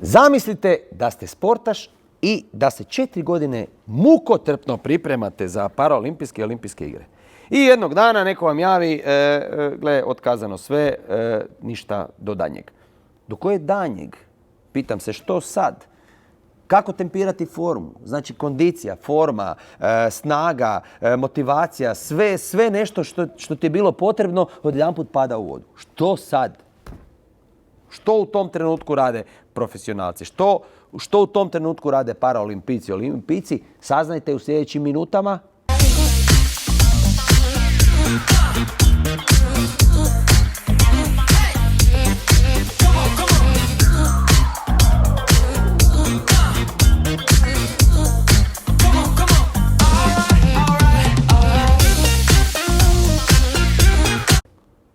Zamislite da ste sportaš i da se 4 godine mukotrpno pripremate za paraolimpijske i olimpijske igre. I jednog dana neko vam javi, gle, otkazano sve, ništa do danjeg. Do kojeg danjeg? Pitam se što sad? Kako tempirati formu? Znači kondicija, forma, snaga, motivacija, sve nešto što ti je bilo potrebno odjedanput pada u vodu. Što sad? Što u tom trenutku rade profesionalci? Što u tom trenutku rade paraolimpijci, olimpijci? Saznajte u sljedećim minutama.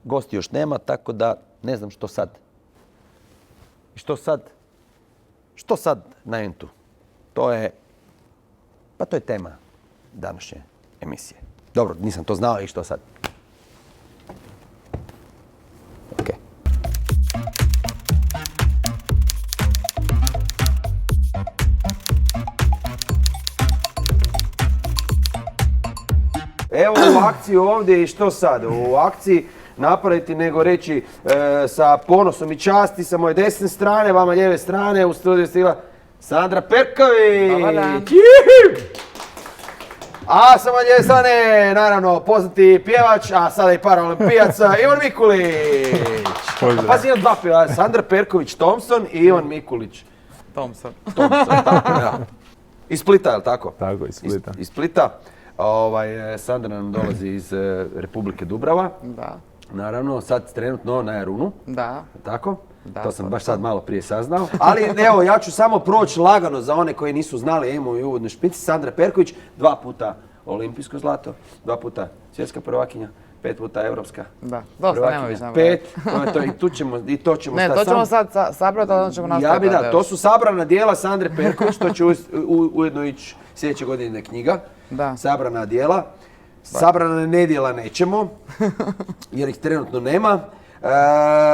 Gosti još nema, tako da ne znam što sad. I što sad? Što sad na Entu? To je tema današnje emisije. Dobro, nisam to znao i što sad? Ok. Evo u akciji ovdje i što sad? U akciji napraviti nego reći sa ponosom i časti sa moje desne strane, vama lijeve strane, u studiju stigla Sandra Perković. A sa moje lijeve strane, naravno, poznati pjevač, a sada i paraolimpijac, Ivan Mikulić. Pazi, imam dva pjevača, Sandra Perković-Thompson i Ivan Mikulić. Thompson, tako, ja. Iz Splita, je li tako? Tako, iz Splita. Iz Splita. Sandra nam dolazi iz Republike Dubrava. Da. Naravno, sad trenutno na Jarunu. Da. Tako? Da, to sam baš sad malo prije saznao. Ali evo, ja ću samo proći lagano za one koji nisu znali, imamo i uvodnu špici. Sandra Perković, 2 puta olimpijsko zlato, 2 puta svjetska prvakinja, 5 puta europska. Da, dosta, nema više. 5, to je i to ćemo ne, to ćemo sad sabrati, a onda ćemo nastaviti. Ja bi to su sabrana dijela Sandre Perković, to će ujedno ići sljedeće godine knjiga. Da. Sabrana dijela. Sabrana nedjela nećemo, jer ih trenutno nema.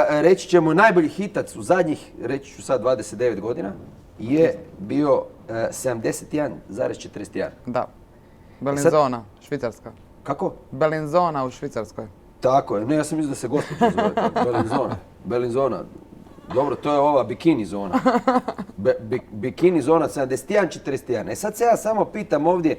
Reći ćemo najbolji hitac u zadnjih, reći ću sad 29 godina, je bio 71,41. Da. Bellinzona, Švicarska. Kako? Bellinzona u Švicarskoj. Tako je. Ne, ja sam mislio da se gospođa zove. Bellinzona. Dobro, to je ova bikini zona. Bikini zona 71,41. Sad se ja samo pitam ovdje,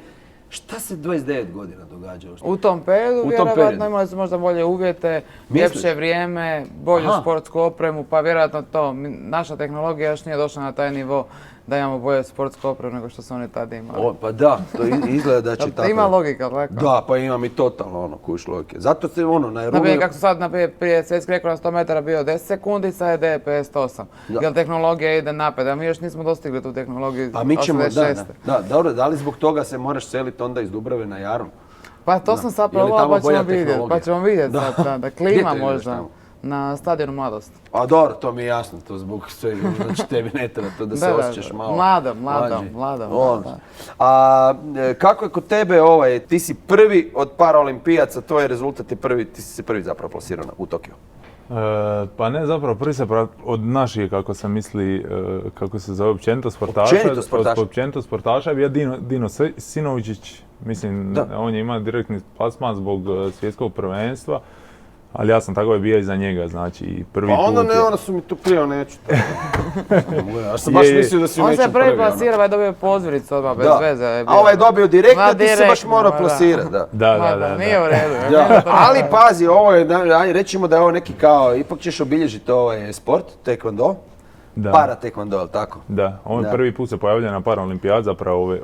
šta se 29 godina događa? U tom periodu vjerovatno imali su možda bolje uvjete, ljepše vrijeme, bolju sportsku opremu, pa vjerojatno to. Naša tehnologija još nije došla na taj nivo da imamo bolje sportsku opremu nego što su oni tada imali. Pa da, to izgleda da će tako. Ima logika, tako? Da, pa imam i totalno kuš logike. Zato se na Jarunu... Naprijed, kako su sad prije svjetski rekord na 100 metara bio 10 sekundi, sad je DPS 8. Jer tehnologija ide napred, a mi još nismo dostigli tu tehnologiju 86. A mi ćemo, dobro, da li zbog toga se moraš seliti onda iz Dubrave na Jarun? Pa to sam sad probala, pa ćemo vidjeti sad, da klima možda. Na stadionu Mladost. A dobro, to mi je jasno, to zbog svega, znači tebi ne treba to da se osjećaš malo mlada. A kako je kod tebe ti si prvi od paraolimpijaca, tvoj rezultat je prvi, ti si se prvi zapravo plasirao u Tokiju? Pa ne, zapravo prvi se od naših, kako se misli, kako se zove, općenito sportaša je bio Dino Sinovičić, mislim, on je imao direktni plasman zbog svjetskog prvenstva. Ali ja sam tako bio iza njega, znači prvi put... Pa onda ne, onda su mi tu prije, neću to. Ja sam baš mislio da si u nečem prvi. On se prvi plasirao, je dobio pozvoricu odmah, bez veze. A ovaj je dobio direktno, ti se baš morao plasirati. Da. Nije u redu. Ali pazi, ovo je, rećemo da je ovo neki kao, ipak ćeš obilježiti ovaj sport, taekwondo. Para taekwondo, je li tako? Da, on prvi put se pojavlja na paraolimpijadi, zapravo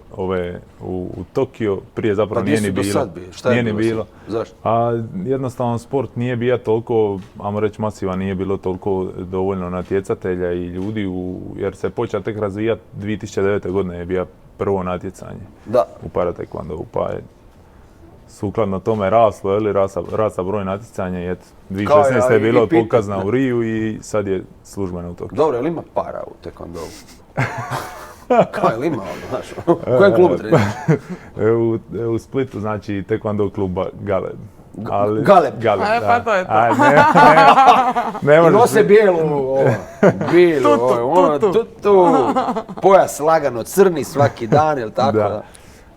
u Tokiju, prije zapravo nije ni bilo. Nije ni bilo. Zašto? A jednostavno sport nije bio toliko, ajmo reći masivan, nije bilo toliko dovoljno natjecatelja i ljudi, jer se počeo tek razvijati 2009. godine je bio prvo natjecanje u para taekwondu, pa je sukladno tome raslo, rasa broj natjecanja i 2016. je bilo pokazna u Riju i sad je službeno u Tokiju. Dobro, je li ima para u taekwondovu? Kao je li ima ono, znaš? U kojem klubu treniraš? U Splitu, znači taekwondo kluba Galeb. Galeb. Pa to je to. Ne I možeš nose bijelu, tutu, pojas lagano crni svaki dan, jel tako? Da.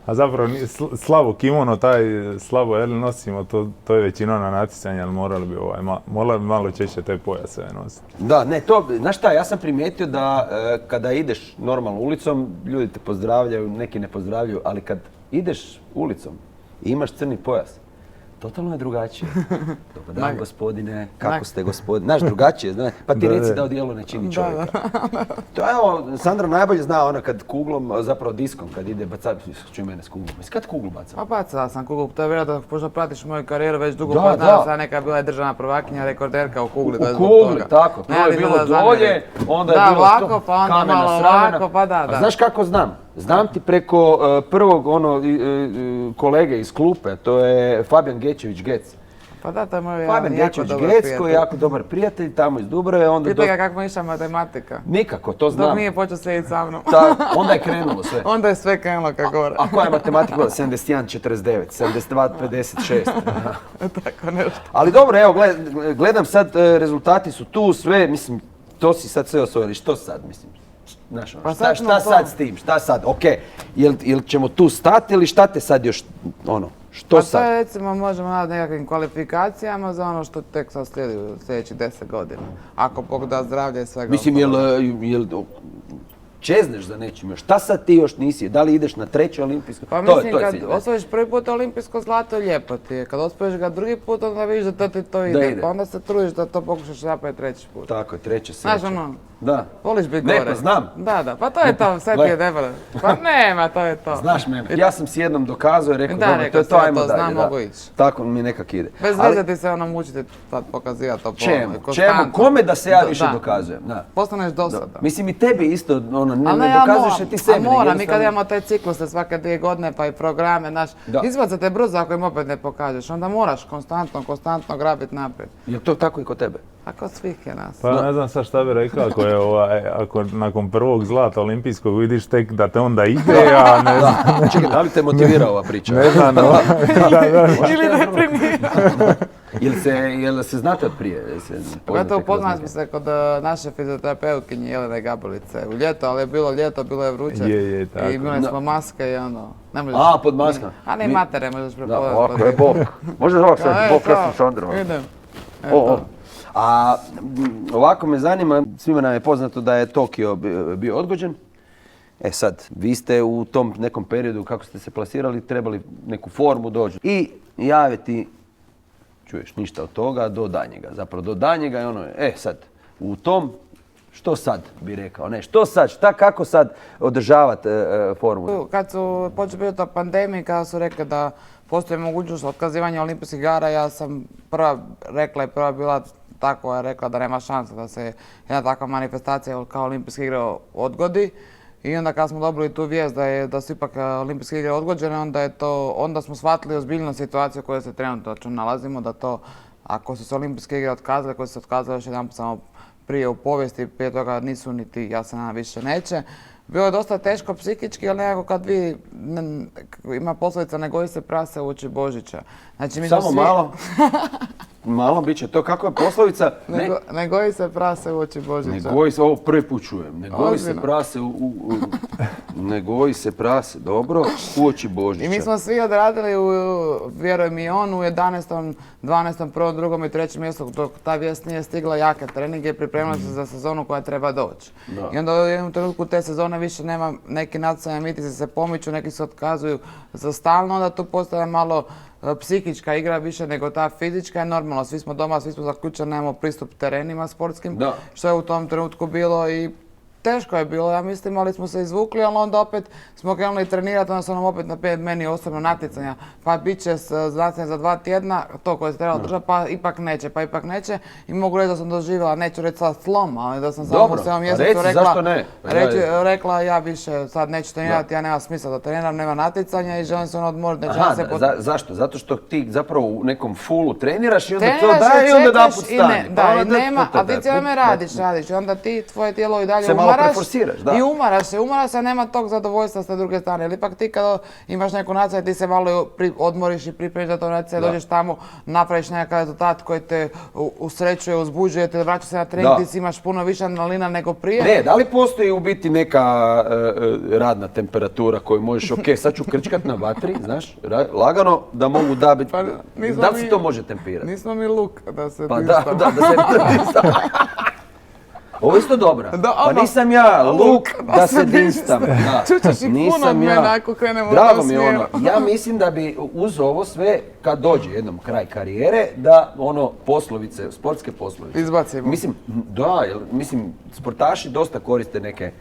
A zapravo slabo kimono, taj slabo nosimo, to je većina na natjecanje, ali morali bi malo češće te pojaseve nositi. Da, ne, to, znaš šta, ja sam primijetio da kada ideš normalno ulicom, ljudi te pozdravljaju, neki ne pozdravljaju, ali kad ideš ulicom i imaš crni pojas, totalno je drugačije. Dobar dan, gospodine, kako ste, gospodine? Znaš, drugačije, znaš, pa ti reci da odijelo ne čini čovjeka. To evo, Sandra najbolje zna ona kad kuglom, zapravo diskom, kad ide bacat, čuj mene s kuglom. Kad kuglu bacam? Pa bacala sam kuglu, to je vjerojatno, pošto pratiš moju karijeru već dugo, pa znaš da neka bila je državna prvakinja, rekorderka u kugli. U kugli, tako, prvo je bilo dolje, onda je bilo ovako, pa onda malo ovako, pa da. A znaš kako znam? Znam ti preko prvog kolege iz klupe, to je Fabijan Gečević-Gec. Pa da, to je moj Fabijan jako dobar Gečević-Gec prijatelj. koji je jako dobar prijatelj, tamo iz Dubrave. Pitaj ga kako mu je išla matematika. Nikako, to znam. Dok nije počeo sjediti sa mnom. Onda je krenulo sve. Onda je sve krenulo kako gore. A koja je matematika bila? 71-49, 72-56. Tako nešto. Ali dobro, evo, gledam sad, rezultati su tu, sve, mislim, to si sad sve osvojili. Što sad, mislim? Znaš, šta sad s tim, šta sad, okej, jel ćemo tu stati ili šta te sad još, što sad? Pa to je recimo možemo nadati nekakvim kvalifikacijama za ono što tek sad slijedi u sljedećih 10 godina. Ako Bog da zdravlje i svega. Mislim, jel čezneš za nečim još, šta sad ti još nisi, da li ideš na treće olimpijsko? Pa mislim, kad osvojiš prvi put olimpijsko zlato, lijepo ti je. Kad osvojiš ga drugi put, onda vidiš da ti to ide. Pa onda se trudiš da to pokušaš napraviti treći put. Tako je, treće sreće. Znaš ono, da. Voliš biti gore. Ne, pa znam. Da, pa to je to, sad ti je debelo. Pa nema, to je to. Znaš mene, ja sam si jednom dokazao i rekao, dobro, to je to, ajmo dalje. Znam, mogu ići. Tako mi nekak ide. Bez veze ti se mučiti pokazivati to Čemu? Kome da se ja više dokazujem? Postaneš dosadan. Mislim i tebi isto, ne dokazuješ je ti sebi. A mora, mi kad imamo te cikluse svake 2 godine pa i programe, znaš, izbacate brzo ako im opet ne pokažeš, onda moraš konstantno grabiti naprijed. Je to tako i kod tebe? A kod svih je nas. Pa ne znam sad šta bi rekao ako nakon prvog zlata olimpijskog vidiš tek da te onda ide, a ne znam. Čekaj, da li te motivira ova priča? Ne znam, ili deprimira. Jel se znate od prije? Pogotovo upoznali smo se kod naše fizioterapeutkinje Jelene Gabelice u ljeto, ali je bilo ljeto, bilo je vruće. Je, tako. I imali smo maske i ne možeš... A, pod maskama. A ne matere možeš prepovedati. Ovako je bok. Možda ovako sad, bok ja sam Sandro. Idem. A ovako me zanima, svima nam je poznato da je Tokio bio odgođen. E sad, vi ste u tom nekom periodu kako ste se plasirali, trebali neku formu dođu. I jave ti, čuješ ništa od toga, do danjega. Zapravo do danjega i sad, u tom, što sad bi rekao, ne, što sad, kako sad održavati formu? Kad su počeli ta pandemija, kada su rekli da postoji mogućnost otkazivanja olimpijskih igara, ja sam prva bila tako je rekla da nema šanse da se jedna takva manifestacija kao olimpijske igre odgodi. I onda kad smo dobili tu vijest da su ipak olimpijske igre odgođene, onda smo shvatili ozbiljnu situaciju u kojoj se trenutno nalazimo, da to, ako su se olimpijske igre otkazale, koje su se otkazale još jedan samo prije u povijesti, prije toga nisu niti, ja se nadam, više neće. Bilo je dosta teško psihički, ali nekako kad vi, ima poslovica ne goji se prase u oči Božića. Znači, samo malo. Malo bit će to, kako je poslovica? Ne goji se prase u oči Božića. Ne goji se, ovo prvi put čujem. Ne goji se prase ne goji se prase, dobro, u oči Božića. I mi smo svi odradili, vjeruj mi on, u 11., 12., 1., 2. i 3. mjestu, dok ta vijest nije stigla, jake treninge i pripremila se za sezonu koja treba doći. I onda u jednom trenutku te sezone više nema, neki nacionalni mitici se pomiču, neki se otkazuju za stalno, onda tu postaje malo psihička igra više nego ta fizička je normalno. Svi smo doma, svi smo zaključeni, nemamo pristup terenima sportskim, što je u tom trenutku bilo i teško je bilo, ja mislim, ali smo se izvukli, ali onda opet smo krenuli trenirati, onda su nam opet meni osobno natjecanja, pa bit će natjecanje za 2 tjedna, to koje se trebalo držati, pa ipak neće. I mogu reći da sam doživjela, neću reći sad slom, ali da sam samo u 7. mjesecu rekla ja više sad neću trenirati, ja nema smisla da treniram, nema natjecanja i želim se odmoriti. Zašto? Zato što ti zapravo u nekom fullu treniraš i onda to daje i onda da put stane. Da, i nema, a ti cijelo me radiš i onda ti, tvoje tijelo i dalje umore. preforsiraš, da. I umaraš se, nema tog zadovoljstva sa druge strane. Jer ipak ti kad imaš neku natjecanje, ti se malo odmoriš i pripremiš za to natjecanje, dođeš tamo, napraviš nekakav rezultat koji te usrećuje, uzbuđuje, te vraćaš se na trening, ti si imaš puno više adrenalina nego prije. Ne, da li postoji u biti neka radna temperatura koju možeš, ok, sad ću krčkat na vatri, znaš, lagano da mogu dabiti, da li se to može tempirati? Nismo mi luk da se Pa da se distam. Ovo je isto dobro. Pa nisam ja luk da se distam. Čućeš i puno od mene ako krenemo u Drago tom mi je smjeru. ja mislim da bi uz ovo sve, kad dođe jednom kraj karijere, da poslovice, sportske poslovice. Izbacimo. Mislim, sportaši dosta koriste neke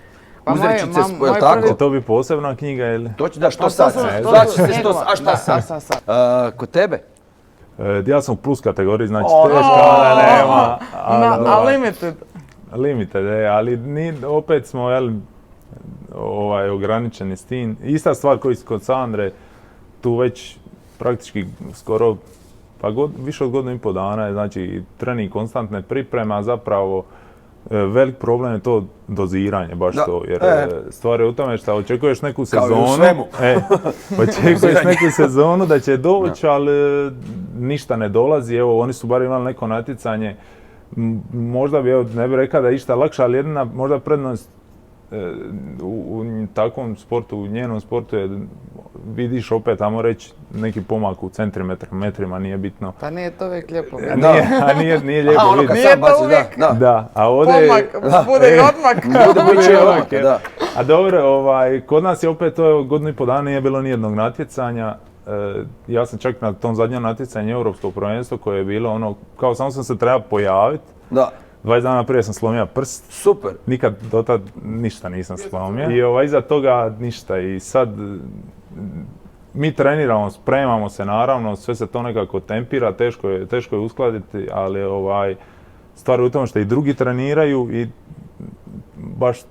Pa uzrečice, moj tako? prvi- To bi posebna knjiga ili? To će da što Pa sad? što sad? Zvat će se što Njegova. a šta Da, sad? sad. Kod tebe? Ja sam u plus kategoriji, znači O, teško, ali nema. A limited. Limited, ali opet smo ograničeni s tim. Ista stvar koji kod Sandre, tu već praktički skoro više od godinu i pol dana je, znači trening, konstantne pripreme, a zapravo velik problem je to doziranje, baš to, jer stvar je u tome što očekuješ neku sezonu, Kao i u svemu. očekuješ neku sezonu da će doći, ali ništa ne dolazi. Evo, oni su bar imali neko natjecanje, možda bi, ne bih rekao da je išta lakše, ali jedina možda prednost u takvom sportu, u njenom sportu je vidiš opet, ajmo reći, neki pomak u centimetrima, metrima, nije bitno. Pa nije to uvijek lijepo. Nije lijepo vidjeti. Nije to uvijek Da, a ovdje... pomak, bude i odmak. Bude odmak, da. A dobro, kod nas je opet to godinu i pol dana nije bilo nijednog natjecanja. Ja sam čak na tom zadnjem natjecanju Europskog prvenstva koje je bilo kao samo sam se trebao pojaviti. Da. 20 dana prije sam slomio prst. Super. Nikad do tad ništa nisam slomio. I iza toga ništa. I sad mi treniramo, spremamo se naravno, sve se to nekako tempira, teško je uskladiti, ali stvar je u tome što i drugi treniraju i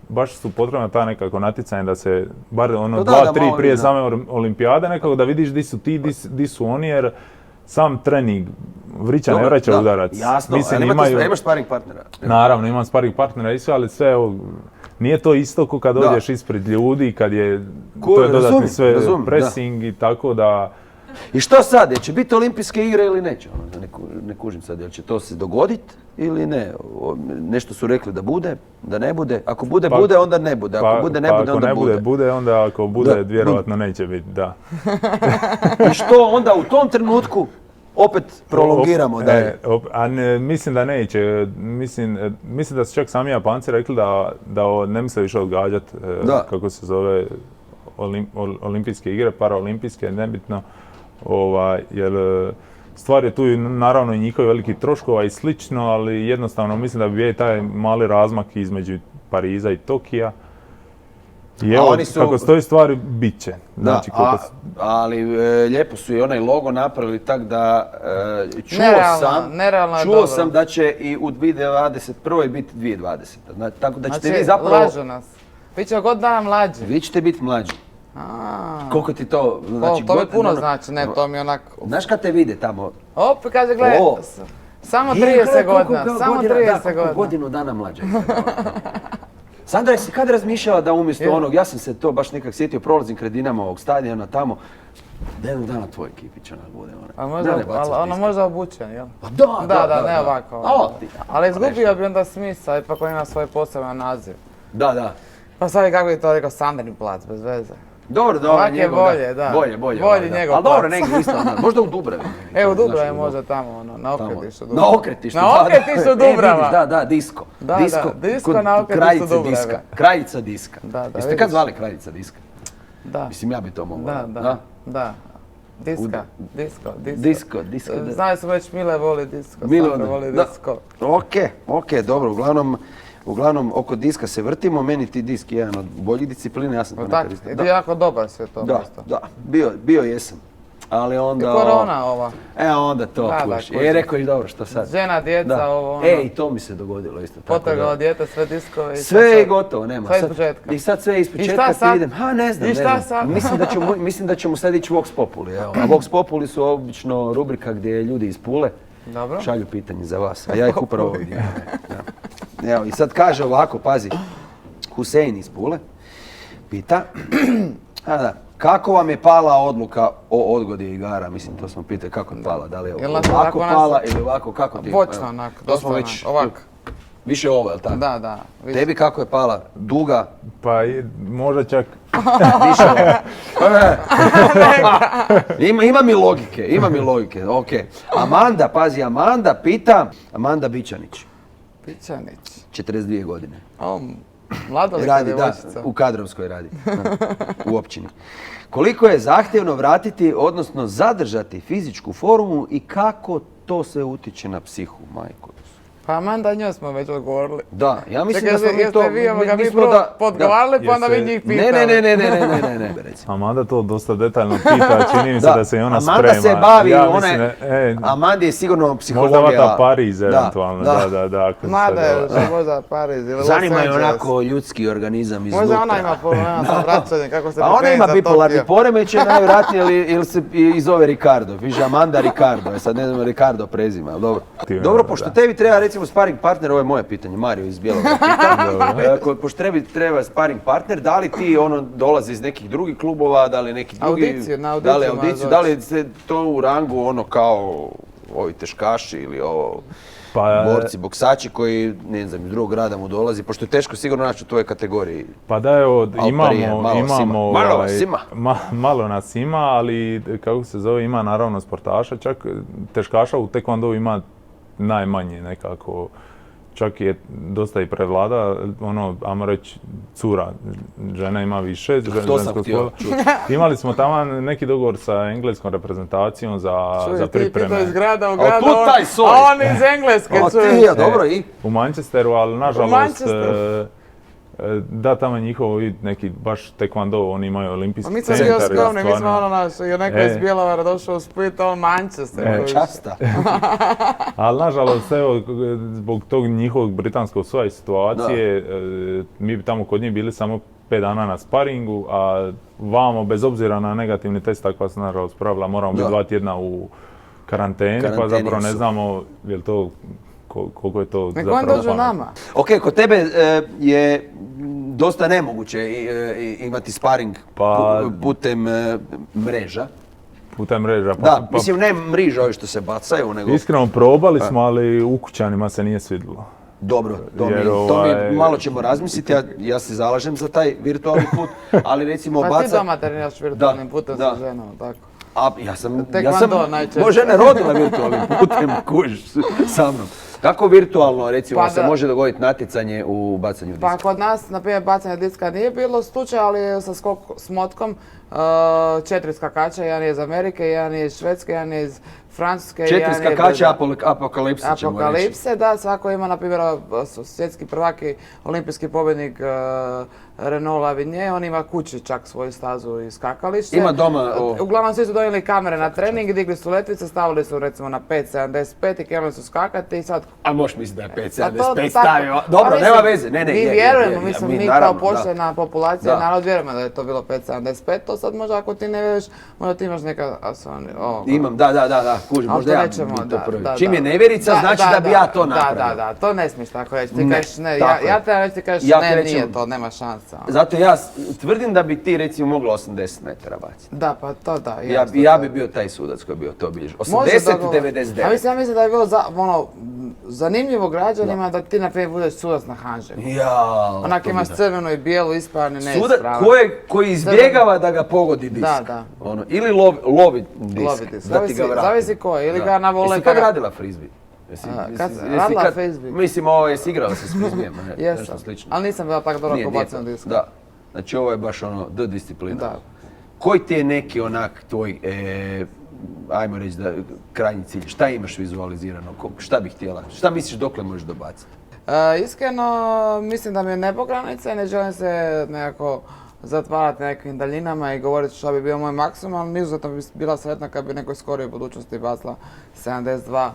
baš su potrebna ta nekako natjecanja da se bar 2-3 prije same olimpijade nekako da vidiš di su ti, di su oni, jer sam trening vrića ne vraća udarac. Jasno, imaš sparing partnera. Naravno, imam sparing partnera i sve, ali sve nije to isto ko kad dođeš ispred ljudi, kad je to je dodatni sve pressing i tako da... I što sad, će biti olimpijske igre ili neće? Ne kužim sad, jel će to se dogoditi ili ne? Nešto su rekli da bude, da ne bude. Ako bude, bude, onda ne bude. Ako bude, ne bude, onda bude. Bude, onda ako bude, vjerojatno neće biti, da. I što onda u tom trenutku opet prolongiramo dalje? Mislim da neće. Mislim da su čak sami Japanci rekli da ne misle više odgađati, kako se zove, olimpijske igre, paraolimpijske, nebitno. Jer stvar je tu naravno i njihovi veliki troškova i slično, ali jednostavno mislim da bi bio taj mali razmak između Pariza i Tokija. I evo, kako stoji stvari, bit će. Znači, ali lijepo su i onaj logo napravili tak da čuo sam da će i u 2021. biti 2020. Tako da ćete vi zapravo... Lažu nas. Vi ćemo god dana mlađi. Vi ćete biti mlađi. Koliko ti to znači? To mi puno znači, ne, to mi onako... Znaš kad te vide tamo? Opet kaže, gledaj, samo 30 godina, samo 30 godina. Godinu dana mlađa. Sandra, jesi kad razmišljala da umjesto onog, ja sam se to baš nekak sjetio, prolazim kraj Dinamovog stadiona tamo, da jednog dana tvoj ekipić onak bude. Ono možda obučen, jel? Da, ne ovako. Ali izgubio bi onda smisao, ipak on ima svoj poseban naziv. Da. Pa sad kako bi to rekao, Sandrin plac, bez veze. Dobro, ovak je bolje, da. Bolje njegov plac. Ali dobro, negdje isto, možda u Dubravi. Evo u Dubravi možda tamo, na Okretištu Dubrava. Na Okretištu, na Okretištu Dubrava. Da, disko. Disko na Okretištu Dubrave. Kraljica diska. Jeste kad zvali Kraljica diska? Da. Mislim, ja bi to mogao. Da. Disko. Znali smo već Mile voli disko, Sandra voli disko. Ok, dobro, uglavnom oko diska se vrtimo, meni ti disk je jedan od boljih disciplina, ja sam to nekad isto. Tako, jako dobar sve to mjesto. Da, bio jesam. Ali onda... I korona ova. Onda to kuš. Rekao i dobro, što sad? Žena, djeca, ovo ono. I to mi se dogodilo isto. Potrgalo dijete, sve diskove. Sve je gotovo, nema. Sve iz početka. I sad sve iz početka ti idem. Ne znam. I šta sad? Mislim da ćemo sad ići Vox Populi. A Vox Populi su obično rubrika gdje ljudi iz Pule šalju pitanje za vas, a ja ih upravo ovdje. Evo, i sad kaže ovako, pazi, Husein iz Pule pita, kako vam je pala odluka o odgodi igara? Mislim, to smo pitali kako je pala, da li je ovako pala ili ovako, kako ti? Bočno onako, dosta ovako. Više ovo, je li tako? Da. Tebi kako je pala? Duga? Pa možda čak... Više ovo. Ima mi logike, ok. Amanda pita, Amanda Bičanić. 42 godine. Mlada li radi, djevojčica? u Kadrovskoj radi, u općini. Koliko je zahtjevno vratiti, odnosno zadržati fizičku formu i kako to sve utječe na psihu, majko? Pa Amanda, njoj smo već odgovorili. Da, ja mislim da smo mi to... Mi prvo podgovarali, pa onda vi njih pitali. Ne. Amanda to dosta detaljno pita, čini mi se da se i ona sprema. Amanda se bavi, Amanda je sigurno psihologija. Možda vata Pariz eventualno, da. Mada je možda Pariz ili Los Angeles. Zanima je onako ljudski organizam iznutra. Možda ona ima problema sa vraćanjem, kako se pripremi za Tokio. A ona ima bipolarni poremećaj najvjerojatnije ili se i zove Ricardo. Piše Amanda Ricardo, sad ne znam Ricardo prezima, ali dobro. Dobro, pošto tebi treba recimo sparing partner, ovo je moje pitanje, Mario iz Bjeloga pita. Pošto treba sparing partner, da li ti dolazi iz nekih drugih klubova, da li neki drugi... Audiciju, da li se to u rangu kao ovi teškaši ili borci, boksači koji, ne znam, iz drugog grada mu dolazi, pošto je teško sigurno naći u tvojoj kategoriji. Pa da, imamo... Malo nas ima, ali kako se zove, ima naravno sportaša, čak teškaša u taekwondovu ima najmanje nekako, čak je dosta i prevlada, ajmo reći, cura, žena ima više. To sam htio čuti. Imali smo tamo neki dogovor sa engleskom reprezentacijom za pripreme. Čuj, ti iz grada u a on iz Engleske. Dobro i? U Manchesteru, ali nažalost, da, tamo je njihovo neki baš taekwondo, oni imaju olimpijski centar. Mi smo bio skromni, mi smo jer neko iz Bjelovara došao u Split, Manchester. Časta. Ali nažalost, evo, zbog tog njihovog britanskog svoje situacije, mi bi tamo kod njih bili samo 5 dana na sparingu, a vamo, bez obzira na negativni test, takva se nažalost pravila, moramo biti 2 tjedna u karanteni, pa zapravo ne znamo je li to koliko je to zapravo pametno. Nek on dođu nama. Ok, kod tebe je dosta nemoguće imati sparing putem mreža. Putem mreža. Mislim ne mreža ovi što se bacaju, nego... Iskreno probali smo, ali ukućanima se nije svidjelo. Dobro, to mi malo ćemo razmisliti, ja se zalažem za taj virtualni put, ali recimo Pa ti doma treniraš virtualnim putem sa ženom, tako? Ja sam moja žena rodila virtualnim putem, kužiš, sa mnom. Kako virtualno, recimo, se može dogoditi natjecanje u bacanju diska? Pa kod nas, na primjer, bacanje diska nije bilo slučaj, ali sa s motkom 4 skakača, jedan je iz Amerike, jedan je iz Švedske, jedan je iz Francuske. 4 skakača apokalipse ćemo reći. Apokalipse, da, svako ima, na primjer, svjetski prvak i olimpijski pobjednik Renaud Lavigné, on ima kući čak svoju stazu i skakalište. Ima doma... Uglavnom svi su donijeli kamere na trening, digli su letvice, stavili su recimo na 5.75 i krenuli su skakati i sad... A možeš misliti da je 5.75 stavio? Dobro, nema veze. Mi vjerujemo, mislim, mi kao poštena populacija, narod vjerujemo da je to bilo 5.75, to sad možda ako ti ne vjeruješ, možda ti imaš neka... Imam, da, kužim, možda ja bi to prvi. Čim je nevjerica, znači da bi ja to napravio. Da, to ne smiješ tako reći, ti kažeš ne, ja te reći ti kažeš ne, nije to, nema šansa. Zato ja tvrdim da bi ti recimo mogla 80 metara baciti. Da, pa to da. Ja bi bio taj sudac koji bi bio to obilježio. 80-99. A mislim da je bilo zanimljivo građanima da ti na primjer budeš sudac na Hanžeku. Onak imaš crvenu i bijelu, ispravni, neispravan. Koji izbjegava da ga pogodi disk. Da. Ili lovi disk, da ti ga vrati. Zavisi ko, ili ga na vole... Jesi kad radila frisbee? Radila frisbee? Mislim, jesi igrala se s frisbeem, nešto slično. Ali nisam bila tako dobro ko bacam diska. Da. Znači ovo je baš D disciplina. Koji ti je neki onak tvoj, ajmo reći da krajnji cilj, šta imaš vizualizirano, šta bih htjela, šta misliš dokle možeš dobaciti? Iskreno, mislim da mi je nebo granica i ne želim se nekako zatvarati nekim daljinama i govoriti što bi bio moj maksimum, ali izuzetno bi bila sretna kad bi nekoj skorijoj budućnosti bacila 72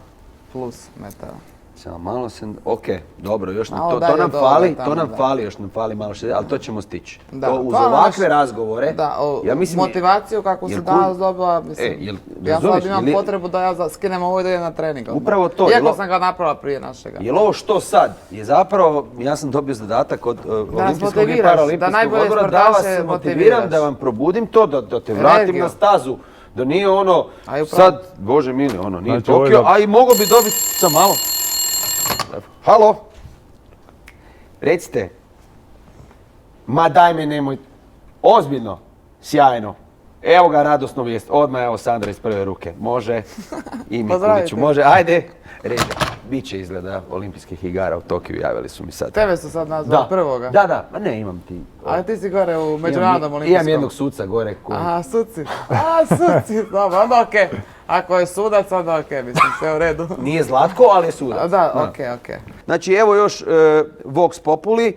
plus metara. Samo malo se... Ok, dobro, još nam Malo to dalje nam dole, fali, tamo, to nam da. fali, još nam fali malo što, ali to ćemo stići. Da, To uz to je ovakve naš- razgovore, Da, ja mislim... motivaciju kako jel si cool? danas dobila, mislim, jel ja razumiješ, sad imam jel je- potrebu da ja skinem ovo i da idem na trening. odmah. Upravo to, Iako jel- sam ga napravila prije našega. Jel ovo što sad je zapravo, ja sam dobio zadatak od Olimpijskog i motiviraš, da Paraolimpijskog najbolje odbora da vas sportaše motiviram, motiviraš. da vam probudim to, da te vratim Energiju. na stazu. Da nije ono, A i upravo. sad, Bože mili, ono, nije Znači, ovo je Tokio, da- a i mogao bi dobiti sa malo. Halo? Recite. Ma daj me nemoj. Ozbiljno. Sjajno. Evo ga radosnu vijest. Odmah evo Sandra iz prve ruke. Može. I Mikuliću. Pozdravite. Može. Ajde. Ređa. Biće izgleda olimpijskih igara u Tokiju. Javili su mi sad. Tebe su sad nazvali prvoga. Da. Ma ne, imam ti. Ali ti si gore u Međunarodnom olimpijskom. Imam jednog suca gore koji... Aha, suci. Dobro, onda okej. Ako je sudac, onda okej, mislim, sve u redu. Nije Zlatko, ali je sudac. Da, okej. Znači evo još Vox Populi,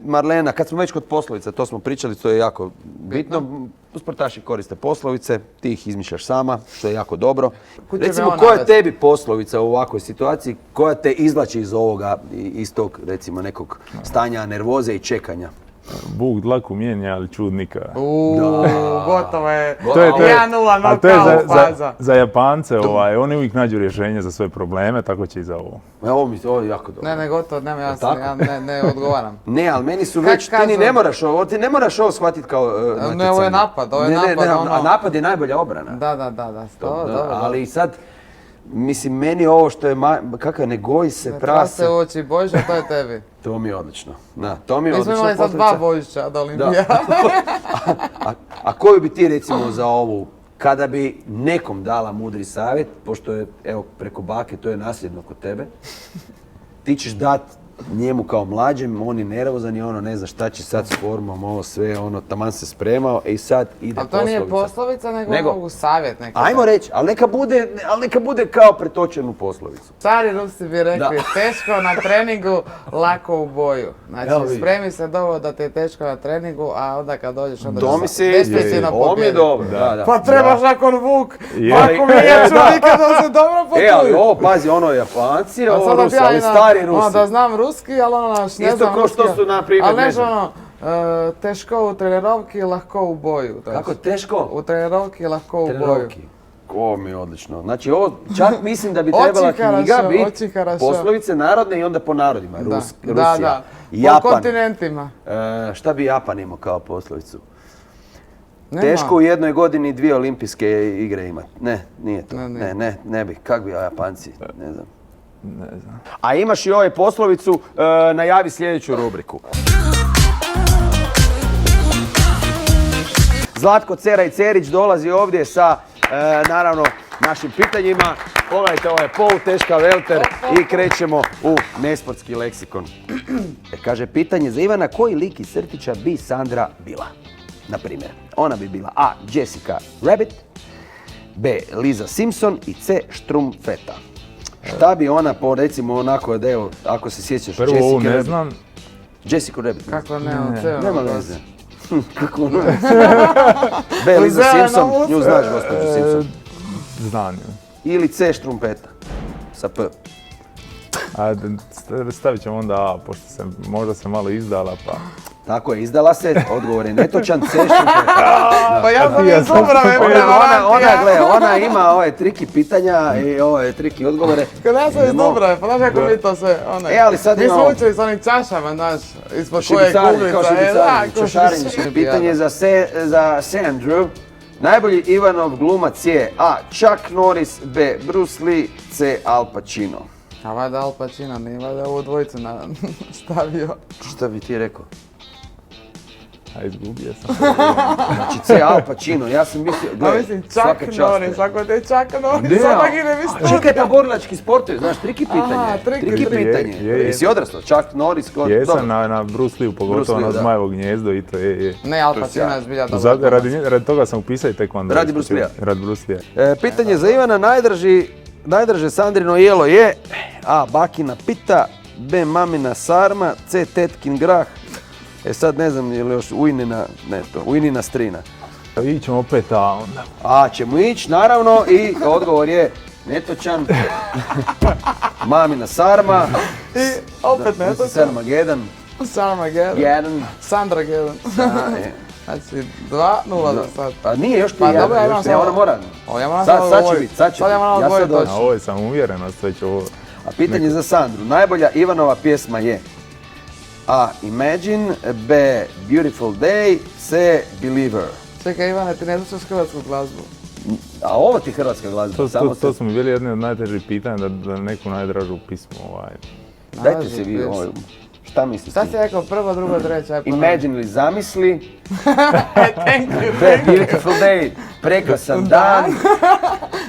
Marlena, kad smo već kod poslovica, to smo pričali, to je jako bitno. Sportaši koriste poslovice, ti ih izmišljaš sama, što je jako dobro. Kud će Recimo, me ona koja je vesti? tebi poslovica u ovakvoj situaciji, koja te izvlači iz ovoga, iz tog, recimo, nekog stanja nervoze i čekanja? Bog dlaku mijenja, ali čud nikada. Gotovo je. To je- 1-0 A to je knockout faza. za Japance, oni uvijek nađu rješenje za sve probleme, tako će i za ovo. Ovo je jako dobro. Ne, gotovo, nema, ja tako? ne odgovaram. Ne, ali meni su Kak već, ti ni kažu- ne moraš ovo shvatiti kao natjecanje. Ne, ovo je napad, ono- A napad je najbolja obrana. Da, dobro. Ali sad, mislim, meni ovo što je, kakav ne goji se prase, Prase u oči Božića, to je tebi. to mi je odlično. Da, to mi je Mi smo odlična imali sad poslovica. 2 Božića od Olimpija. A koju bi ti recimo za ovu, kada bi nekom dala mudri savjet, pošto je, evo, preko bake, to je nasljedno kod tebe, ti ćeš dat njemu kao mlađem, on je nervozan i ono ne zna šta će sad s formom, ovo sve, ono, taman se spremao i sad ide Ali to poslovica. nije poslovica, nego mogu savjet neki. Ajmo reći, ali neka bude kao pretočenu poslovicu. Stari Rusi bi rekli, Da. teško na treningu, lako u boju. Evo Znači, vidi. spremi se dovoljno da ti je teško na treningu, a onda kad dođeš, onda To mi se bespriječno ovo mi je pobjedi. dobro, da. Pa trebaš nakon Vuk, Je. ako mi je čovjeka da se dobro potrudi. Ali ovo, pazi, ono Japanci, A ovo sad Rusi, ja ali stari Rusi. Da znam ruski, ali ono naš, ne Isto znam kao ruski. što su, na primjer, ali ne nešto znam. ono, teško u trenirovki, lahko u boju. Znači, Kako teško? U trenirovki, lahko u boju. Trenirovki. Ovo mi je odlično. Znači ovo čak mislim da bi Oči trebala хорошо, knjiga oči biti хорошо. poslovice narodne i onda po narodima. Rusija, Da. Po Japan. kontinentima. Šta bi Japan imao kao poslovicu? Nema. Teško u jednoj godini 2 olimpijske igre imati. Ne, nije to. Ne. Ne bi. Kak bi Japanci? Ne znam. Ne znam. A imaš i ovaj poslovicu, najavi sljedeću rubriku. Zlatko Cera i Cerić dolazi ovdje sa, naravno, našim pitanjima. Pogledajte, ovo je poluteška velter i krećemo u nesportski leksikon. Kaže, pitanje za Ivana, koji lik iz Srtića bi Sandra bila? Na primjer, ona bi bila A. Jessica Rabbit, B. Lisa Simpson i C. Štrumfeta. Šta bi ona po, recimo, onako, da evo, ako se sjećaš Prvo ovo Jessica ne Rabbit. znam. Jessica Rabbit. Kako ne, Nema veze. Kako ne? B. Lisa Zelena Simpson, usta. nju znaš, gospođu Simpson. Znam ju. Ili C. Štrumpeta. Sa P. A stavit ćemo onda A, pošto možda se malo izdala, pa... Tako je, izdala se, odgovor je netočan, C. Štrumpeta. Pa ja sam iz Dubrave, Ona ima ove triki pitanja i ove triki odgovore. Kad ja sam iz Dubrave, pa znaš kako mi to sve, onaj. Ali sad mi imamo... smo učili s onim čašama, znaš, ispod koje je Šibicari, kao kuglica. šibicari, čašarenje. Pitanje za Sandru. Najbolji Ivanov glumac je A. Chuck Norris, B. Bruce Lee, C. Al Pacino. A valjda Al Pacino, nije valjda ovu dvojicu stavio. Šta bi ti rekao? A izgubio sam. Znači C. Al Pacino, ja sam mislio, A gledaj, mislim, svaka Chuck čast. Norris, ako te Chuck Norris, Ne, onak ide mi stavio. čekaj, pa borilački sportovi, znaš, triki pitanje. Aha, triki pitanje. je. Jesi odrastao? Chuck Norris, Jesam na Bruce Lee, Bruce pogotovo Lee, na da. Zmajevo gnjezdo i to je. Ne, Al To je Pacino je sjajno. zbilja dobro. Radi toga sam upisao i taekwondo. Radi Bruce Lee-a. Radi Bruce Lee-a. Pitanje za Ivana, najdrže Sandrino jelo je A. Bakina pita, B. Mamina sarma, C. Tetkin grah. Sad ne znam je li još Ujnina strina. Ići ćemo opet A onda. A ćemo ići, naravno, i odgovor je netočan. Mamina sarma. I opet netočan. Sarmagedan. Sarmagedan. Sandragedan. Znači, 2-0 za sad. Pa nije još prije. Pa dobro, ja imam samo... Ona mora. Ja moram samo odgovoriti. Sad će biti. Ja moram odgovoriti točno. Ovo je samo uvjerenost, već ovo... A pitanje za Sandru. Najbolja Ivanova pjesma je A. Imagine, B. Beautiful Day, C. Believer. Čekaj, Ivane, ti ne slušaš hrvatsku glazbu? A ovo ti hrvatska glazba? To su mi bili jedni od najtežih pitanja da neku najdražu pismu Dajte se vi ovo. Šta mislite? Šta si rekao? Prvo, drugo, treće? Imagine ili zamisli. Thank you. B. Beautiful Day, prekrasan dan.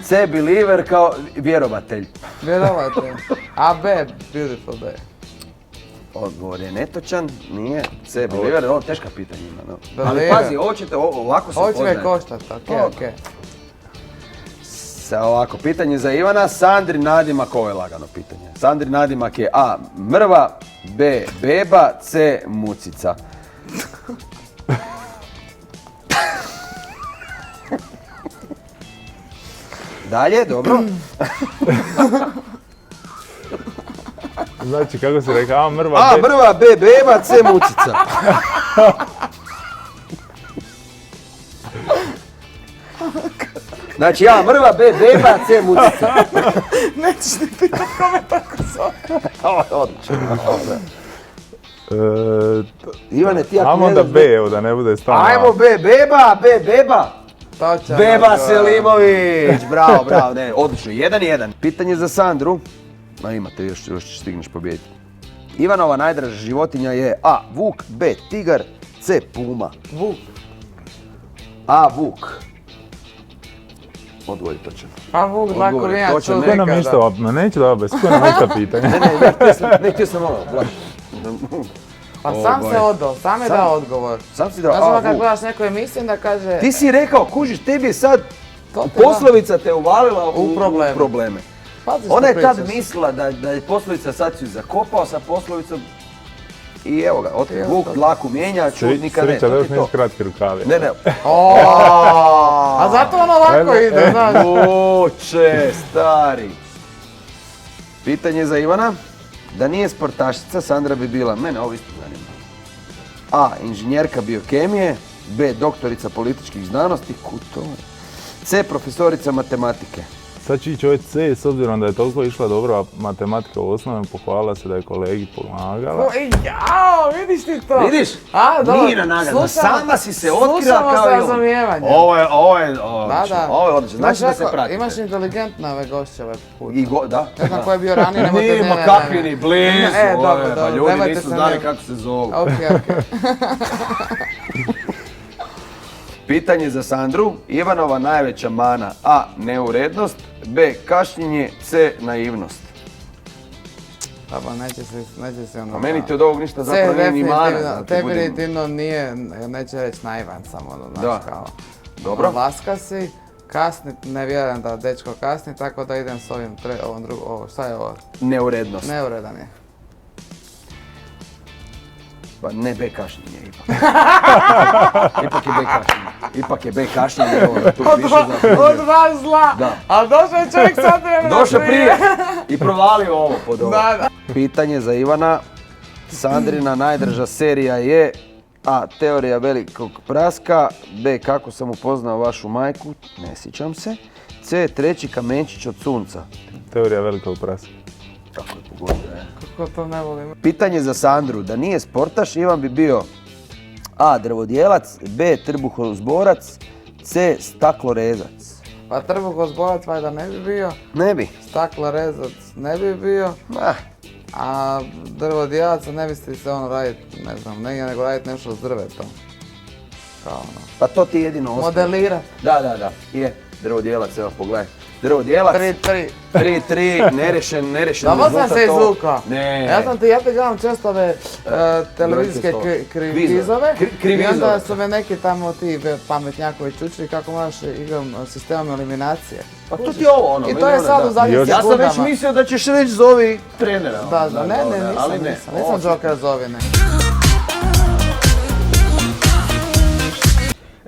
C. Believer kao vjerovatelj. Vjerovatelj. A B. Beautiful Day. Odgovor je netočan, nije. C. Believer, ovo teška pitanja ima. No. Ali Believer. pazi, ovo ćete ovako se poznaje. Ovo će me koštati, okej. Ovako, pitanje za Ivana. Sandri nadimak, ovo je lagano pitanje. Sandri nadimak je A. Mrva, B. Beba, C. Mucica. Dalje, dobro. Znači, kako si rekao, A mrva, A. Mrva, B. Beba, C. Mucica. Znači A. Mrva, B. Beba, C. Mucica. Nećeš ti pitati kome tako zove. Ovo je odlično. Ivane, ti ako ajmo ne onda znaš... B, evo da ne bude stvarno. Ajmo B. Beba, B. Beba. Točan. Beba Selimović, bravo, ne, odlično, 1-1. Pitanje za Sandru, a imate još stigneš pobijediti. Ivanova najdraža životinja je A. Vuk, B. Tigar, C. Puma. Vuk. A. Vuk. Odgovor je točan. Pa Vuk, dlako Odgovor je vijač točan, od Ko nam nekada. ništa, ma neću da bez, ko nam ništa pitanja. Ne, htio sam malo, Pa sam se odao, sam je dao odgovor. Sam si dao Znaš A. ono kad Vuk. gledaš neku emisiju da kaže... Ti si rekao, kužiš, tebi je sad To te poslovica te uvalila U probleme. probleme. Pazi što Ona je tad pričaš. mislila da je poslovica, sad si ju zakopao sa poslovicom i evo ga, I Vuk ostalo. dlaku mijenja, čudnika ne, Sreća da to još ti to. nisi kratki rukavi. Ne, ne. A zato ono ovako ide, znaš. Oče, stari. Pitanje za Ivana. Da nije sportašica, Sandra bi bila, mene ovo isto zanima. A. Inženjerka biokemije. B. Doktorica političkih znanosti. Kuto. C. Profesorica matematike. Sad će ići ovaj C, s obzirom da je toliko išla dobra matematika u osnovnom, pohvalila se da je kolegi pomagala. Jao, vidiš ti to? Vidiš? A, dobro. Nije na nagradu, sama si se otkrila Slušamo kao sa i on. razumijevanjem. Ovo je odlično, ovo je odlično, znači da se pratite. Imaš inteligentne ove gošće ovaj put. Da. Ne znam ko je bio ranije, nemojte... Nima kakvi ni blizu, dobro, pa ljudi nemojte nisu se znali ne- kako se zovu. Okej. Pitanje za Sandru. Ivanova najveća mana. A. Neurednost. B. Kašnjenje. C. Naivnost. Pa neće se ono... A meni ti od ovog ništa zapravo nije ni mana. Definitivno nije, neće reći naivan samo, Da. znaš kao. Dobro. Laska si, kasni, ne vjerujem da dečko kasni, tako da idem s ovom drugom, šta je ovo? Neurednost. Neuredan je. Pa ne B. Kašnjenje ipak. Ipak je B. Kašnjenje. Tu više Od vas zla! Da. Ali došao je čovjek sad vremena Došao prije i provalio ovo pod ovo. Da. Pitanje za Ivana. Sandrina najdraža serija je A. Teorija velikog praska. B. Kako sam upoznao vašu majku. Ne sjećam se. C. Treći kamenčić od sunca. Teorija velikog praska. Tako je pogodio. Kako to ne volim. Pitanje za Sandru. Da nije sportaš, Ivan bi bio A. Drvodjelac. B. Trbuhozborac. C. Staklorezac. Pa trbuhozborac valjda ne bi bio, Ne bi. staklorezac ne bi bio, Ma, a drvodjelac ne misli se ono radit, ne znam, negdje nego radit nešto s drvetom. Kao ono, pa to ti jedino ostaje. modelirat. Da. Je. Drvodjelac, evo pogledaj. Drvodjelac. 3-3. 3-3, nerešen Dobro sam rezultat se to. izvukao. Ne. Ja te gledam često ove televizijske kvizove i onda su me neki tamo ti pametnjakovi čučili kako moraš igram sistemom eliminacije. Pa to ti je ovo ono. I to je sad u zadnjim Ja sekundama. sam već mislio da ćeš reći zovi trenera. Da, ne, ali ne. nisam Joker zove, ne.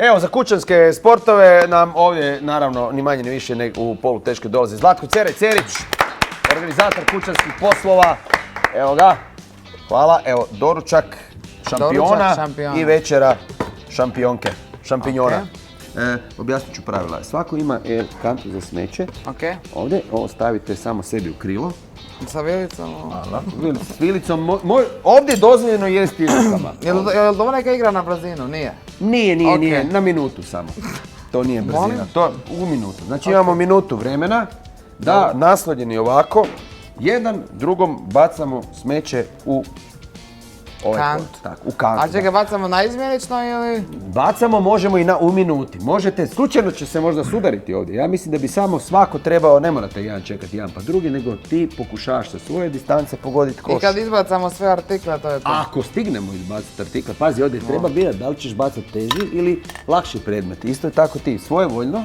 Evo, za kućanske sportove nam ovdje, naravno, ni manje ni više nego u poluteškoj dolazi Zlatko Cerić, organizator kućanskih poslova. Evo ga, hvala. Evo, doručak šampiona i večera šampinjona. Objasnit ću pravila. Svako ima kantu za smeće. Ovdje, ovo stavite samo sebi u krilo. Sa vilicom? S vilicom, ovdje je dozvoljeno jesti rukama. Je li ovo neka igra na brzinu? Nije? Nije, na minutu samo. To nije brzina, to u minutu. Znači imamo minutu vremena da naslonjeni ovako, jedan drugom bacamo smeće u kantu. U kantu. A čekaj, bacamo naizmjenično ili? Bacamo možemo i u minuti. Možete, slučajno će se možda sudariti ovdje. Ja mislim da bi samo svako trebao, ne morate jedan čekati jedan pa drugi, nego ti pokušavaš sa svoje distance pogoditi koš. I kad izbacamo sve artikle, to je to. Ako stignemo izbaciti artikle, pazi, ovdje treba birati da li ćeš bacati teži ili lakši predmet. Isto je tako ti, svojevoljno.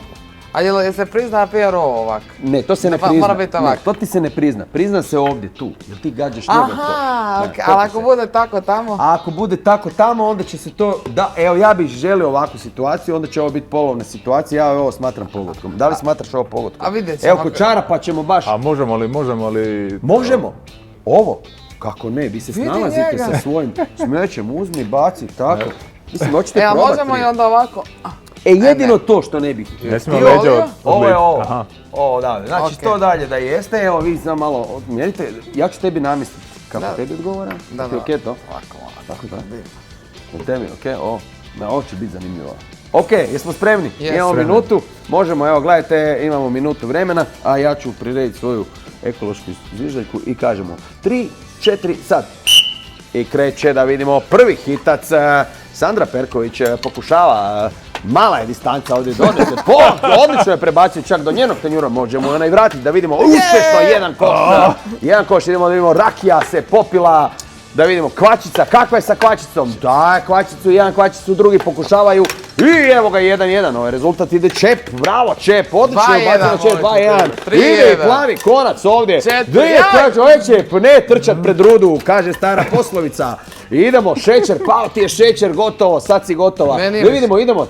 A je se prizna PRO ovak? Ne, to se ne prizna. Mora biti ovak. Ne, to ti se ne prizna. Prizna se ovdje, tu. Jer ti gađaš njega to. Aha, okej. Ali ako bude tako tamo? A ako bude tako tamo, onda će se to... Evo, ja bih želio ovakvu situaciju, onda će ovo biti polovna situacija. Ja ovo smatram pogodkom. Da li smatraš ovo pogodkom? A vidjet ćemo. Evo, kod čarapa ćemo baš... A možemo li... Možemo. Ovo. Kako ne, vi se snalazite sa svojim smećem, uzmi, baci, tako. Mislim, hoćete probati. Evo, možemo i onda ovako... jedino to što ne bih htio. Ne smijemo leđa od... Ovo je ovo. Ovo da, znači to dalje da jeste, evo vi samo malo odmjerite. Ja ću tebi namjestiti kako tebi odgovara. Da. Okej to? Tako da. Od tebi, okej, ovo će biti zanimljivo. Okej, jesmo spremni? Imamo minutu, možemo, evo gledajte, imamo minutu vremena, a ja ću prirediti svoju ekološku zviždaljku i kažemo 3, 4, sad. I kreće da vidimo prvi hitac. Sandra Perković pokušava, mala je distanca ovdje do odnese, odlično je prebacio čak do njenog tanjura, možemo onaj vratiti da vidimo uspješno jedan koš, idemo da vidimo rakija se popila, da vidimo kvačica, kakva je sa kvačicom, da kvačicu, jedan kvačicu, drugi pokušavaju i evo ga 1-1, ovaj rezultat ide Čep, bravo Čep, odlično je bacilo Čep, 2-1, ide i plavi konac ovdje, Čep, ne trčat pred rudu, kaže stara poslovica. Idemo, šećer, pao ti je šećer, gotovo, sad si gotova. Ne vidimo, idemo.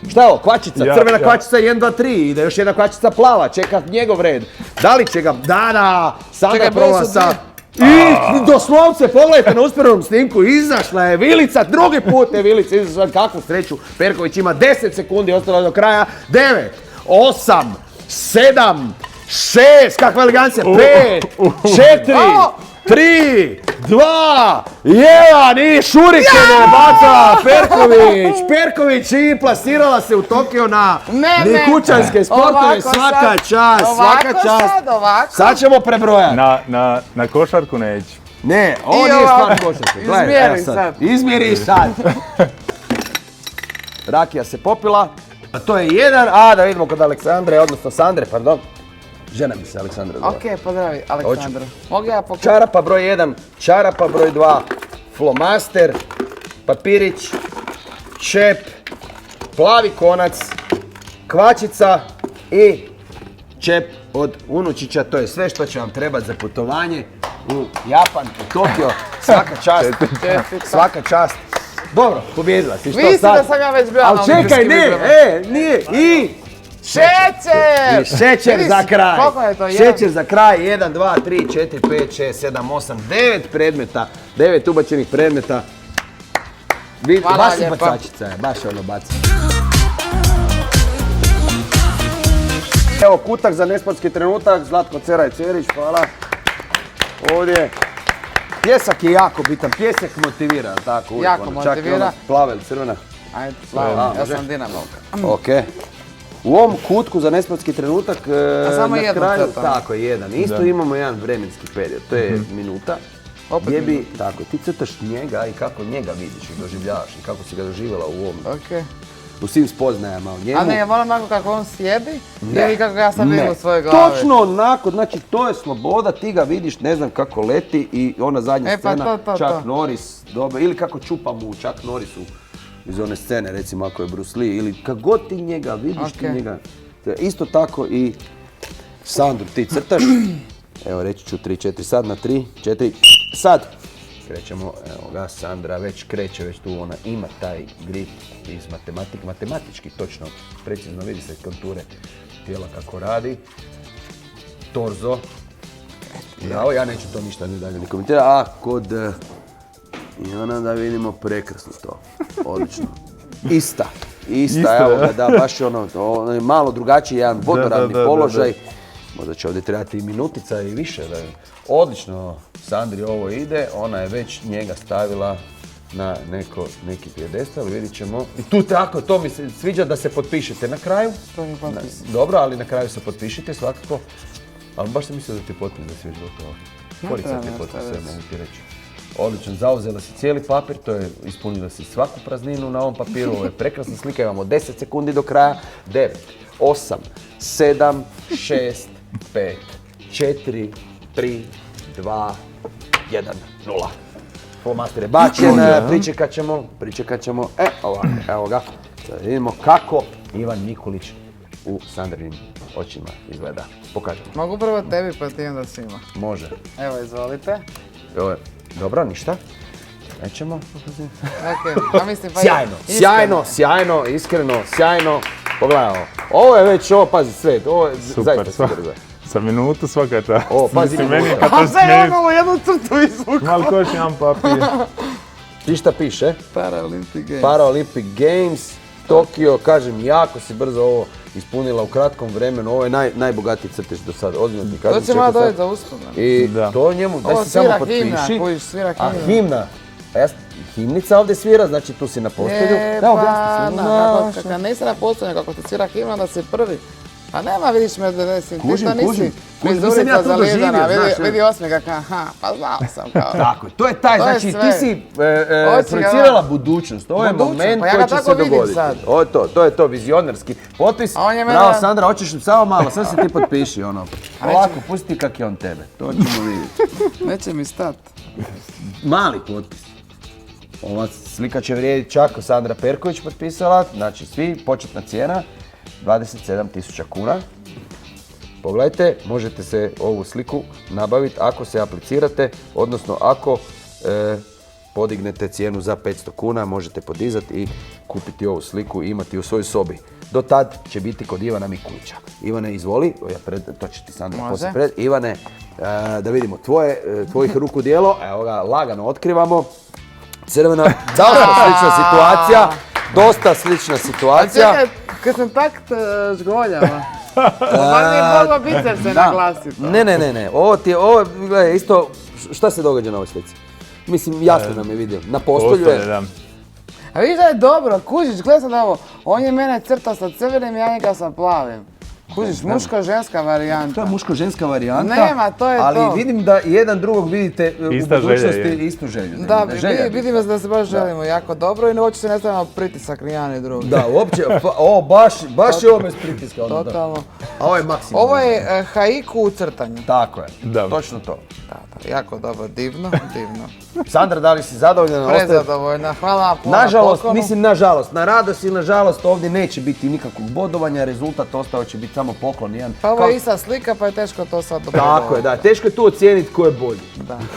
Šta je ovo, kvačica, crvena kvačica 1, 2, 3, ide još jedna kvačica plava, čeka njegov red. Da li će ga, da, Sandra proba sa... I doslovce, pogledajte na usporednom snimku, izašla je Vilica, drugi put je Vilica izašla, kakvu sreću. Perković ima 10 sekundi, ostalo do kraja. 9, 8, 7, 6, kakva elegancija, 5, 4, 3, 2, 1 i šurikene bacala Perković i plasirala se u Tokio na kućanske sportove, svaka čast. Sad ćemo prebrojati. Na košarku neću. Ne, ovo nije stvar košarke. Izmjeri sad. Rakija se popila, a to je 1, da vidimo kod Aleksandre, odnosno Sandre, pardon. Žena mi se Aleksandra zove. Okej, pozdravi Aleksandru. Mogu ja pokušati? Čarapa broj 1, čarapa broj 2, flomaster, papirić, čep, plavi konac, kvačica i čep od unučića. To je sve što će vam trebati za putovanje u Japan, u Tokio. Svaka čast. Svaka čast. Dobro, pobjedila si. Mislim da sam ja već bila na olimpijskim igrama. Ali čekaj, nije. I... Šećer! I šećer za kraj. Koliko je to? Šećer za kraj. 1, 2, 3, 4, 5, 6, 7, 8, 9 predmeta. 9 ubačenih predmeta. Baš si bacačica je, baš ono baca. Evo kutak za nesportski trenutak. Zlatko Cerić, hvala. Ovdje. Pjesak je jako bitan, pjesak motivira, tako uvijek. Jako motivira. Plava ili crvena? Ajde, plava, ja sam Dinamovka. Okej. U ovom kutku za nesportski trenutak na kraju, tako je jedan. Isto imamo jedan vremenski period, to je minuta. Gdje bi, tako, ti crtaš njega i kako njega vidiš i doživljavaš i kako si ga doživjela u ovom. U svim spoznajama o njemu. A ne, je moram onako kako on sjedi ili kako ja sam vidim u svojoj glavi? Točno onako, znači to je sloboda, ti ga vidiš, ne znam kako leti i ona zadnja scena, Chuck Norris, ili kako čupa mu Chuck Norrisu iz one scene, recimo ako je Bruce Lee, ili kako god ti njega vidiš, ti njega. Isto tako i Sandru, ti crtaš, evo reći ću 3, 4, sad na 3, 4, sad. krećemo, evo ga, Sandra već kreće, već tu ona ima taj grip iz matematički točno, precizno vidi se konture tijela kako radi. Torzo. Bravo, ja neću to ništa dalje ni komentirati. A kod Ivana da vidimo prekrasno to. Odlično. Ista, evo ga, da, baš ono je malo drugačiji, jedan vodoravni položaj. Možda će ovdje trebati i minutica i više. Odlično Sandri ovo ide, ona je već njega stavila na neki pijedestal, vidit ćemo. I tu tako, to mi se sviđa da se potpišete na kraju. Dobro, ali na kraju se potpišite svakako. Ali baš sam mislio da ti potpis da si već gotovo. Korica ti je potpis, sve mogu ti reći. Odlično, zauzela si cijeli papir, to je ispunila si svaku prazninu na ovom papiru, ovo je prekrasna slika, imamo 10 sekundi do kraja. 9, 8, 7, 6, 5, 4, 3, 2, 1, 0. Flomaster je bačen, pričekat ćemo, ovako, evo ga, da vidimo kako Ivan Mikulić u Sandrinim očima izgleda. Pokažemo. Mogu prvo tebi pa ti onda svima. Može. Evo, izvolite. Dobro, ništa. Nećemo. Sjajno, iskreno, sjajno. Pogledaj ovo je već, pazi sve, ovo je zaista super. Za minutu svaka čast. Pazi meni kad to smiješ. A ovo jednu crtu izvuku. Malko još jedan papir. Ti šta piše? Paralympic Games, Tokio, kažem, jako si brzo ovo ispunila u kratkom vremenu, ovo je najbogatiji crtež do sada, ozbiljno ti kažem. To će malo dojeti za uspomen. I to njemu, da si samo potpiši. Ovo svira himna, A himna? Himnica ovdje svira, znači tu si na postolju. Kako nisi na postolju, kako ti svira himna, da si prvi. Pa nema, vidiš me da nisi, kužim. Nisam ja to doživio, znaš. Vidi osmijeh, pa znao sam kao. Tako je, to je taj, znači ti si projicirala budućnost, ovo je moment koji će se dogoditi. To je to, vizionarski potpis. Bravo Sandra, hoćeš samo malo, sad se ti potpiši ono. Ovako, pusti kak je on tebe, to ćemo vidjeti. Neće mi stat. Mali potpis. Ova slika će vrijediti čak Sandra Perković potpisala, znači svi, početna cijena. 27.000 kuna. Pogledajte, možete se ovu sliku nabaviti ako se aplicirate, odnosno ako podignete cijenu za 500 kuna, možete podizati i kupiti ovu sliku i imati u svojoj sobi. Do tad će biti kod Ivana Mikulića. Ivane, izvoli, to će ti Sandra poslije pred. Ivane, da vidimo tvojih ruku djelo, evo ga, lagano otkrivamo. Crvena, dosta slična situacija. A čekaj, kad sam tak žgoljava, pa mi je moglo bicepse naglasiti. Ne, ovo gledaj, isto, šta se događa na ovoj slici? Mislim, jasno nam je vidio, na postolju je. A vidiš da je dobro, kužiš, gledaj sad ovo, on je mene crta sa crvenim, ja njega sa plavim. Kužiš, muško-ženska varijanta. To je muško-ženska varijanta, nema, to je to. ali vidim da jedan drugog vidite u budućnosti istu želju. Da, vidim da se baš želimo jako dobro i uopće se ne stavimo pritisak ni jedan ni drugi. Da, uopće, ovo baš je ovo bez pritiska. Totalno. A ovo je maksimalno. Ovo je haiku u crtanju. Tako je, točno to. Da, jako dobro, divno. Sandra, da li si zadovoljna? Prezadovoljna, hvala vam puno. Nažalost, na radost i nažalost ovdje neće biti nikakvog bodovanja, rezultat ostao će biti samo poklon jedan. Pa ovo je ista slika pa je teško to sad dobro. Tako je, da, teško je tu ocijeniti ko je bolji.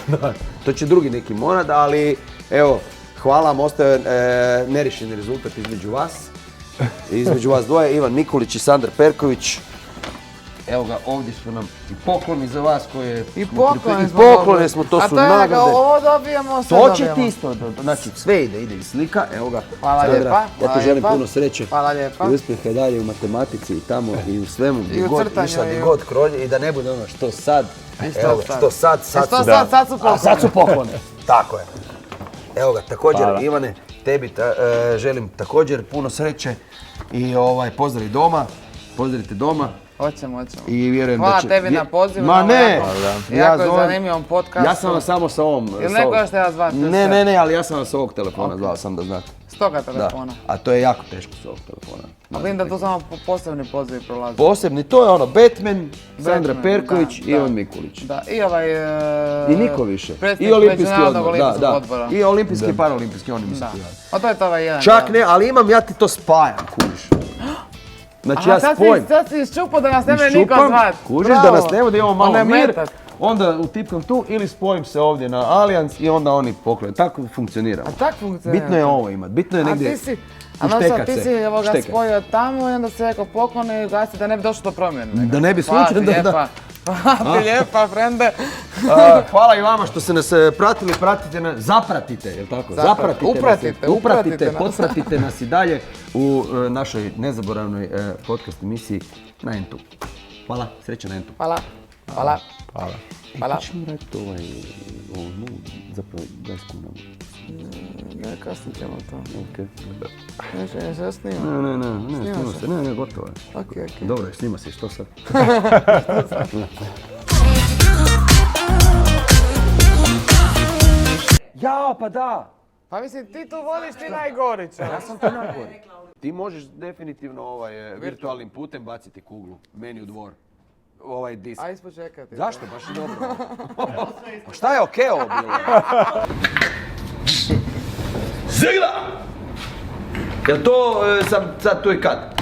Da. To će drugi neki morat, ali evo, hvala vam, ostaje neriješeni rezultat između vas dvoje, Ivan Mikulić i Sandra Perković. Evo ga, ovdje su nam i pokloni za vas koje... I poklone smo, to su nagrade. A to je ovo dobijamo, sve dobijamo. To će ti isto, znači sve ide i slika, evo ga. Hvala lijepa. Ja ti želim puno sreće. Hvala lijepa. I uspjeha i dalje u matematici i tamo i u svemu. I u crtanju. Gdje god krolje i da ne bude ono što sad. Evo ga, što sad su poklone. Sad su poklone. Tako je. Evo ga, također Ivane, tebi želim također puno sreće i pozdravite doma. Hoćemo. I vjerujem hvala da će... tebi na pozivu. Ma ne! Jako je zanimljivom podcastu. Ja sam vas samo sa ovom... Ili neko još te ja zvati? Ne, ali ja sam vas s ovog telefona zvao, sam da znate. S toga telefona? Da, a to je jako teško s ovog telefona. A vidim da tu samo posebni pozivi prolazi. Posebni, to je ono Batman, Sandra Perković i Ivan Mikulić. Da, i niko više. I olimpijski odbor, i olimpijski i paraolimpijski, oni mi se prijavili. A to je to ovaj jedan. Čak ne, ali imam, ja ti to spajam, kužiš. Znači ja spojim. Sad si iščupao da nas ne bude niko zvat. Kužiš da nas ne bude, imamo malo mir. onda utipkam tu ili spojim se ovdje na Allianz i onda oni poklone. Tako funkcionira. A tako funkcionira? Bitno je ovo imati, bitno je negdje uštekat se. Ti si spojio tamo i onda se rekao poklone i gasi da ne bi došlo do promjene. Da ne bi slučajno da... Hvala ti lijepa, frende. Hvala i vama što ste nas pratili, pratite nas, zapratite, je li tako? Upratite, potpratite nas i dalje u našoj nezaboravnoj podcast emisiji na Entu. Hvala, sreća na Entu. Hvala. Kako ćemo raditi zapravo 20 kuna? Ne, kasnije ćemo to. Okej. Ne se snima. Ne, snima se, gotovo je. Okej. Dobro, snima se, što sad? Jao, pa da! Pa mislim, ti tu voliš, ti najgorić. Ja sam tu najgori. Ti možeš definitivno virtualnim putem baciti kuglu, meni u dvor. Ovaj disk. A ispočekati. Zašto? Baš je dobro. Pa šta je okej ovo bilo? Zigla! Jel to sad tu i kad?